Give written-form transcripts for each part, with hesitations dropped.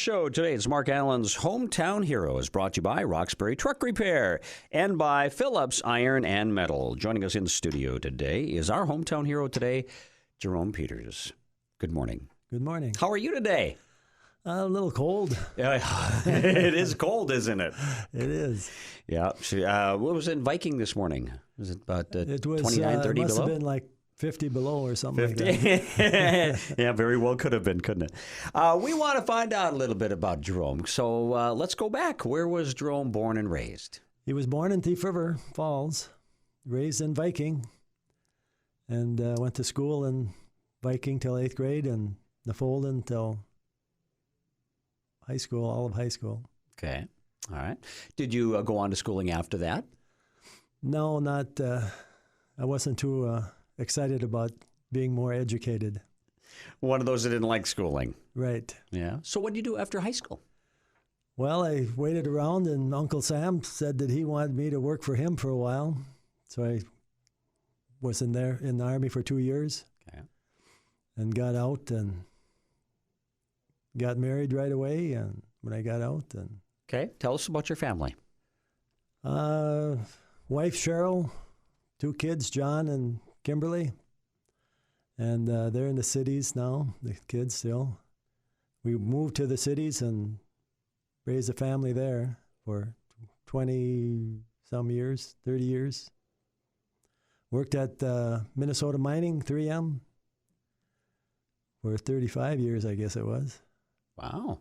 show today. It's Mark Allen's Hometown Heroes, brought to you by Roxbury Truck Repair and by Phillips Iron and Metal. Joining us in the studio today is our hometown hero today, Jerome Peters. Good morning. Good morning. How are you today? A little cold. Yeah, it is cold, isn't it? It is. Yeah. What was it in Viking this morning? Was it about 29, 30 it must below? have been like 50 below or something 50. Like that. Yeah, very well could have been, couldn't it? We want to find out a little bit about Jerome. So let's go back. Where was Jerome born and raised? He was born in Thief River Falls, raised in Viking, and went to school in Viking till 8th grade and Nafolden till high school, all of high school. Okay. All right. Did you go on to schooling after that? No, not. I wasn't too excited about being more educated. One of those that didn't like schooling. Right. Yeah. So what did you do after high school? Well, I waited around, and Uncle Sam said that he wanted me to work for him for a while. So I was in the Army for 2 years. Okay. And got out and got married right away. And when I got out, and okay, tell us about your family. Wife Cheryl, 2 kids, John and Kimberly, and they're in the cities now. The kids still. We moved to the cities and raised a family there for 20-some years, 30 years. Worked at Minnesota Mining, 3M, for 35 years, I guess it was. Wow.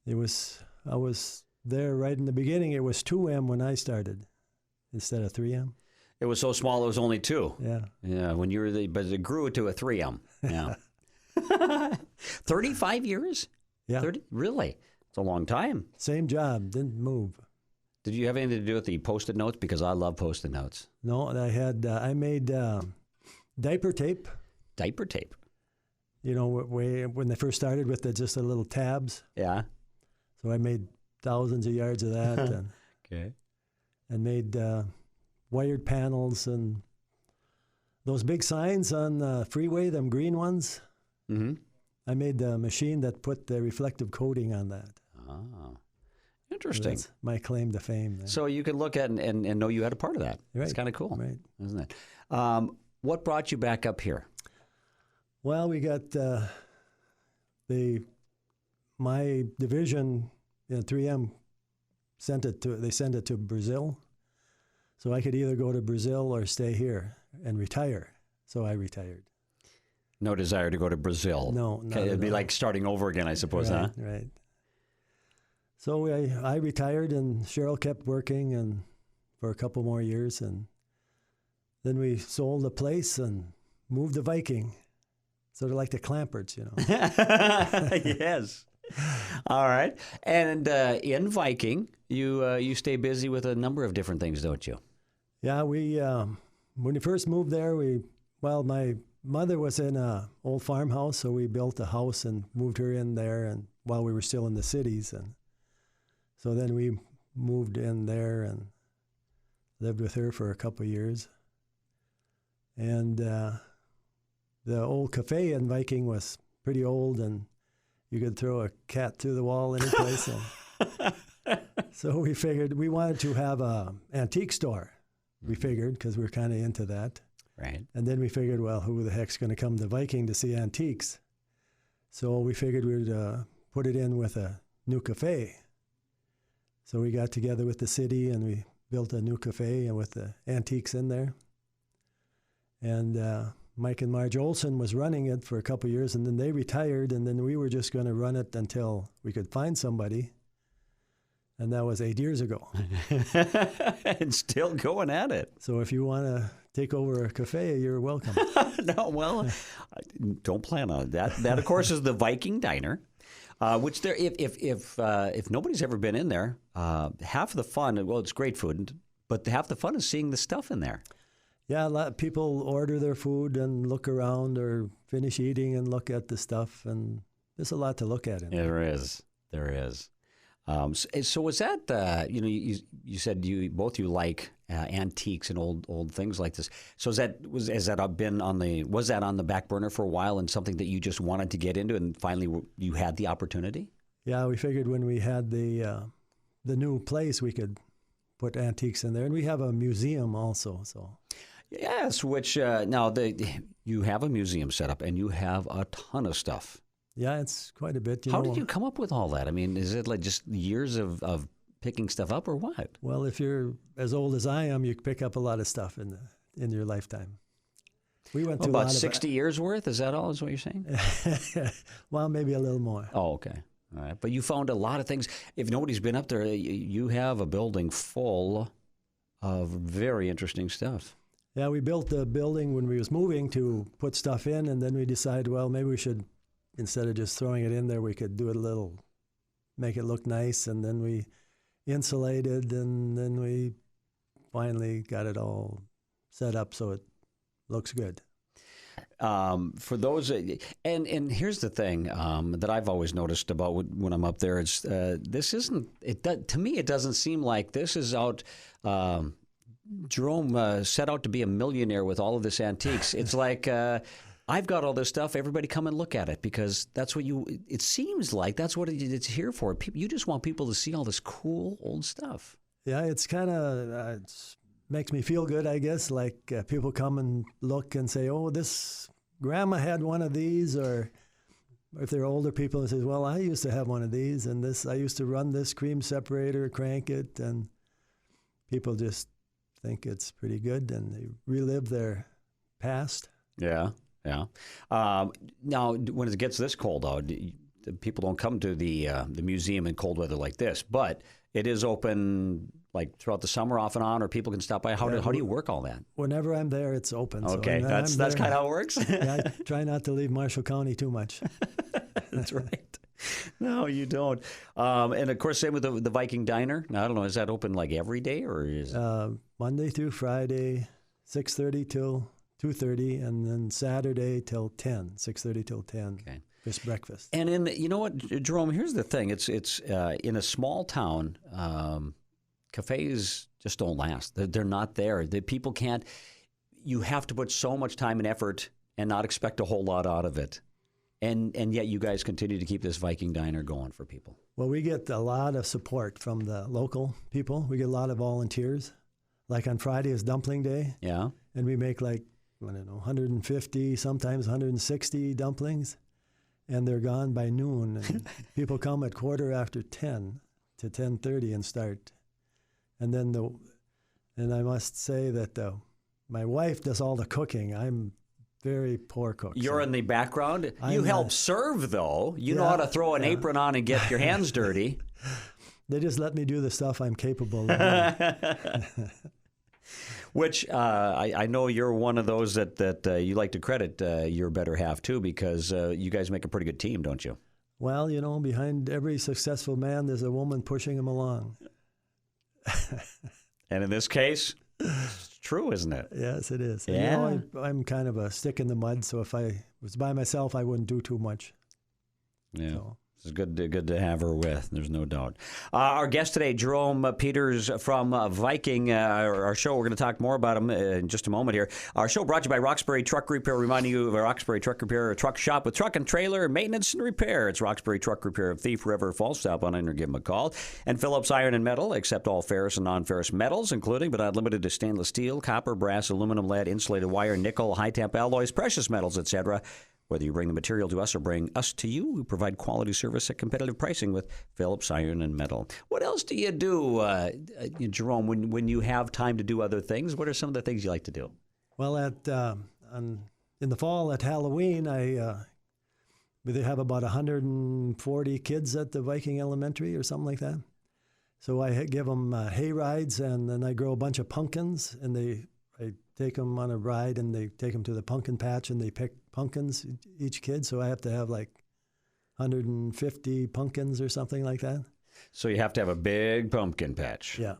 I was there right in the beginning. It was 2M when I started instead of 3M. It was so small it was only 2. Yeah. Yeah, when you were but it grew to a 3M. Yeah. 35 years? Yeah. 30? Really? It's a long time. Same job, didn't move. Did you have anything to do with the Post-it notes? Because I love Post-it notes. No, I made diaper tape. Diaper tape? You know, when they first started with just the little tabs. Yeah. So I made thousands of yards of that. Okay. And made wired panels and those big signs on the freeway, them green ones. Mm-hmm. I made the machine that put the reflective coating on that. Oh, interesting. So that's my claim to fame. Then. So you can look at and know you had a part of that. Right. It's kind of cool, right? Isn't it? What brought you back up here? Well, we got my division in 3M sent it to Brazil, so I could either go to Brazil or stay here and retire. So I retired. No desire to go to Brazil. No, okay, it'd be like starting over again, I suppose, right, huh? Right. So I retired, and Cheryl kept working and for a couple more years, and then we sold the place and moved to Viking. Sort of like the Clamperts, you know. Yes. All right. And in Viking, you stay busy with a number of different things, don't you? Yeah, we when we first moved there, my mother was in an old farmhouse, so we built a house and moved her in there, and while we were still in the cities, and so then we moved in there and lived with her for a couple of years, and the old cafe in Viking was pretty old, and you could throw a cat through the wall any place. So we figured we wanted to have an antique store. We figured, because we were kind of into that. Right. And then we figured, well, who the heck's going to come to Viking to see antiques? So we figured we'd put it in with a new cafe. So we got together with the city, and we built a new cafe and with the antiques in there. And Mike and Marge Olson was running it for a couple of years, and then they retired, and then we were just going to run it until we could find somebody. And that was 8 years ago. And still going at it. So if you want to take over a cafe, you're welcome. No, well, I don't plan on it. That of course is the Viking Diner, which there, if nobody's ever been in there, half the fun. Well, it's great food, but half the fun is seeing the stuff in there. Yeah, a lot of people order their food and look around or finish eating and look at the stuff, and there's a lot to look at in there. There is. So was that you said you like antiques and old things like this. So was that on the back burner for a while and something that you just wanted to get into, and finally you had the opportunity? Yeah, we figured when we had the new place, we could put antiques in there, and we have a museum also. So Yes, which now you have a museum set up and you have a ton of stuff. yeah, it's quite a bit. How did you come up with all that? I mean, is it like just years of picking stuff up or what? Well, if you're as old as I am, you pick up a lot of stuff in your lifetime. We went through About a lot 60 years worth? Is that all? Is what you're saying? well, maybe a little more. Oh, okay. All right. But you found a lot of things. If nobody's been up there, you have a building full of very interesting stuff. Yeah, we built the building when we was moving to put stuff in, and then we decided, well, maybe we should, instead of just throwing it in there, we could do it a little, make it look nice, and then we insulated, and then we finally got it all set up so it looks good. For those, and here's the thing that I've always noticed about when I'm up there. It's this isn't. To me, it doesn't seem like this is out. Jerome set out to be a millionaire with all of this antiques. It's like I've got all this stuff. Everybody come and look at it because that's what you. It seems like that's what it's here for. You just want people to see all this cool old stuff. Yeah, it's kind of makes me feel good, I guess. Like people come and look and say, "Oh, this grandma had one of these," or if they're older people, and says, "Well, I used to have one of these, and this I used to run this cream separator, crank it," and people just think it's pretty good, and they relive their past. Yeah, yeah. Now, when it gets this cold out, people don't come to the museum in cold weather like this, but it is open like throughout the summer off and on, or people can stop by. How do you work all that? Whenever I'm there, it's open. Okay, so that's kind of how it works. Yeah, I try not to leave Marshall County too much. That's right. No, you don't. And of course, same with the Viking Diner. Now, I don't know, is that open like every day or is Monday through Friday, 6:30 till 2:30, and then Saturday till 10, 6:30 till 10. Okay. Just breakfast. And you know what, Jerome? Here's the thing. It's in a small town. Cafes just don't last. They're not there. The people can't. You have to put so much time and effort and not expect a whole lot out of it. And yet you guys continue to keep this Viking Diner going for people. Well, we get a lot of support from the local people. We get a lot of volunteers. Like on Friday is dumpling day. Yeah. And we make like, I don't know, 150, sometimes 160 dumplings. And they're gone by noon. And people come at 10:15 to 10:30 and start. And then I must say that my wife does all the cooking. I'm very poor cook. You're in the background. You help serve, though. You know how to throw an apron on and get your hands dirty. They just let me do the stuff I'm capable of doing. Which I know you're one of those that you like to credit your better half, too, because you guys make a pretty good team, don't you? Well, you know, behind every successful man, there's a woman pushing him along. And in this case, it's true, isn't it? Yes, it is. Yeah. And, you know, I'm kind of a stick in the mud, so if I was by myself, I wouldn't do too much. Yeah. So. It's good to have her with. There's no doubt. Our guest today, Jerome Peters from Viking. Our show, we're going to talk more about him in just a moment here. Our show brought to you by Roxbury Truck Repair, reminding you of our Roxbury Truck Repair, a truck shop with truck and trailer maintenance and repair. It's Roxbury Truck Repair of Thief River Falls. Stop on in or give them a call. And Phillips Iron and Metal, accept all ferrous and non-ferrous metals, including but not limited to stainless steel, copper, brass, aluminum, lead, insulated wire, nickel, high-temp alloys, precious metals, etc. Whether you bring the material to us or bring us to you, we provide quality service at competitive pricing with Phillips Iron and Metal. What else do you do, Jerome, when you have time to do other things? What are some of the things you like to do? Well, in the fall at Halloween, we have about 140 kids at the Viking Elementary or something like that. So I give them hay rides, and then I grow a bunch of pumpkins, and I take them on a ride, and they take them to the pumpkin patch, and they pick pumpkins, each kid. So I have to have like 150 pumpkins or something like that. So you have to have a big pumpkin patch. Yeah.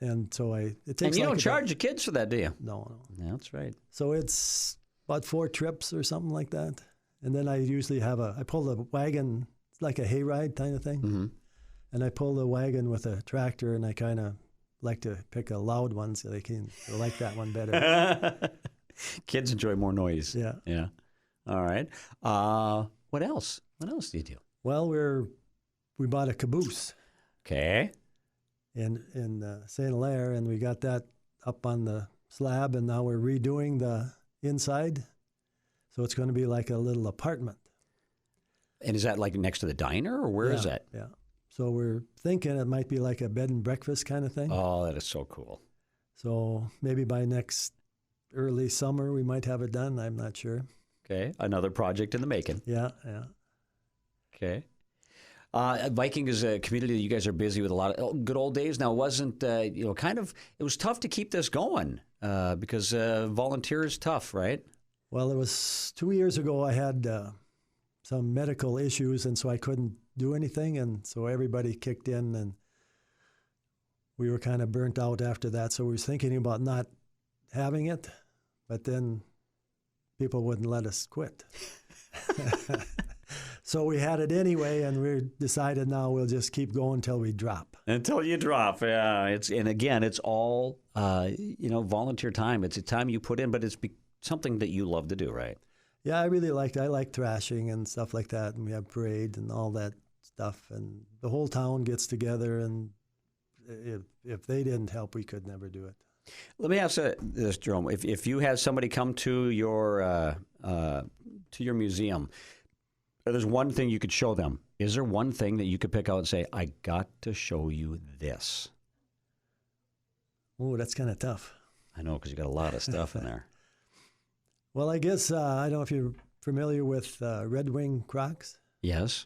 And so it takes. And you don't charge the kids for that, do you? No. Yeah, that's right. So it's about 4 trips or something like that. And then I usually I pull the wagon, it's like a hayride kind of thing. Mm-hmm. And I pull the wagon with a tractor, and I kind of like to pick a loud one so they like that one better. Kids enjoy more noise. Yeah. Yeah. All right. What else? What else do you do? Well, we're we bought a caboose Okay. in St. Hilaire, and we got that up on the slab, and now we're redoing the inside. So it's going to be like a little apartment. And is that like next to the diner, or where is that? Yeah. So we're thinking it might be like a bed and breakfast kind of thing. Oh, that is so cool. So maybe by next early summer we might have it done. I'm not sure. Okay. Another project in the making. Yeah. Okay. Viking is a community that you guys are busy with a lot of good old days. Now, it wasn't, it was tough to keep this going because volunteer is tough, right? Well, it was 2 years ago I had some medical issues, and so I couldn't do anything, and so everybody kicked in, and we were kind of burnt out after that. So we was thinking about not having it, but then people wouldn't let us quit. So we had it anyway, and we decided now we'll just keep going until we drop. Until you drop, yeah. It's all volunteer time. It's a time you put in, but it's something that you love to do, right? Yeah, I like thrashing and stuff like that, and we have parade and all that stuff, and the whole town gets together, and if they didn't help, we could never do it. Let me ask this, Jerome. If you had somebody come to your museum, there's one thing you could show them. Is there one thing that you could pick out and say, I got to show you this? Oh, that's kind of tough. I know, because you got a lot of stuff in there. Well, I guess, I don't know if you're familiar with Red Wing Crocs. Yes.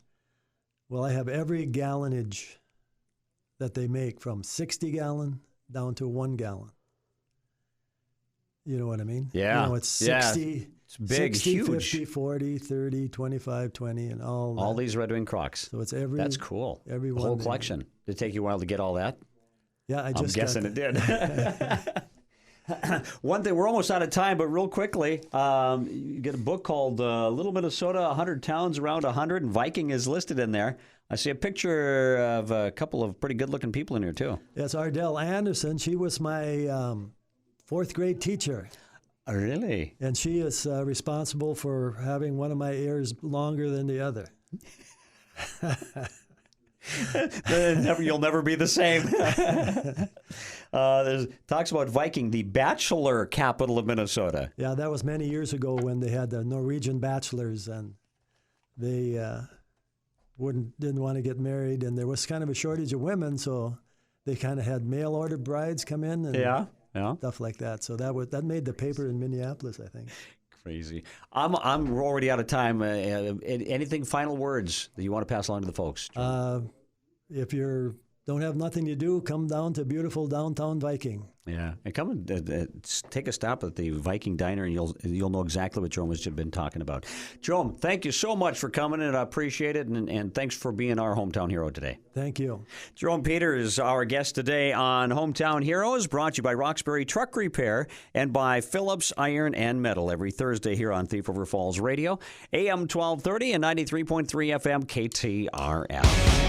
Well, I have every gallonage that they make from 60 gallon down to 1 gallon. You know what I mean? Yeah. It's 60. Yeah. It's big, 60, huge. 50, 40, 30, 25, 20, and all that. All these Red Wing Crocs. So it's every. That's cool. Every the one. whole collection. Did it take you a while to get all that? Yeah, I'm guessing it did. One thing, we're almost out of time, but real quickly, you get a book called Little Minnesota, 100 Towns Around 100, and Viking is listed in there. I see a picture of a couple of pretty good-looking people in here, too. Yes, Ardell Anderson. She was my fourth grade teacher. Really? And she is responsible for having one of my ears longer than the other. You'll never be the same. Talks about Viking, the bachelor capital of Minnesota. Yeah, that was many years ago when they had the Norwegian bachelors, and they didn't want to get married, and there was kind of a shortage of women, so they kind of had mail-order brides come in and stuff like that. So that made the paper in Minneapolis, I think. Crazy. I'm already out of time. Anything final words that you want to pass along to the folks? If you don't have nothing to do, come down to beautiful downtown Viking. Yeah, and come and take a stop at the Viking Diner, and you'll know exactly what Jerome has been talking about. Jerome, thank you so much for coming, and I appreciate it, and thanks for being our hometown hero today. Thank you. Jerome Peters, our guest today on Hometown Heroes, brought to you by Roxbury Truck Repair and by Phillips Iron and Metal every Thursday here on Thief River Falls Radio, AM 1230 and 93.3 FM KTRF.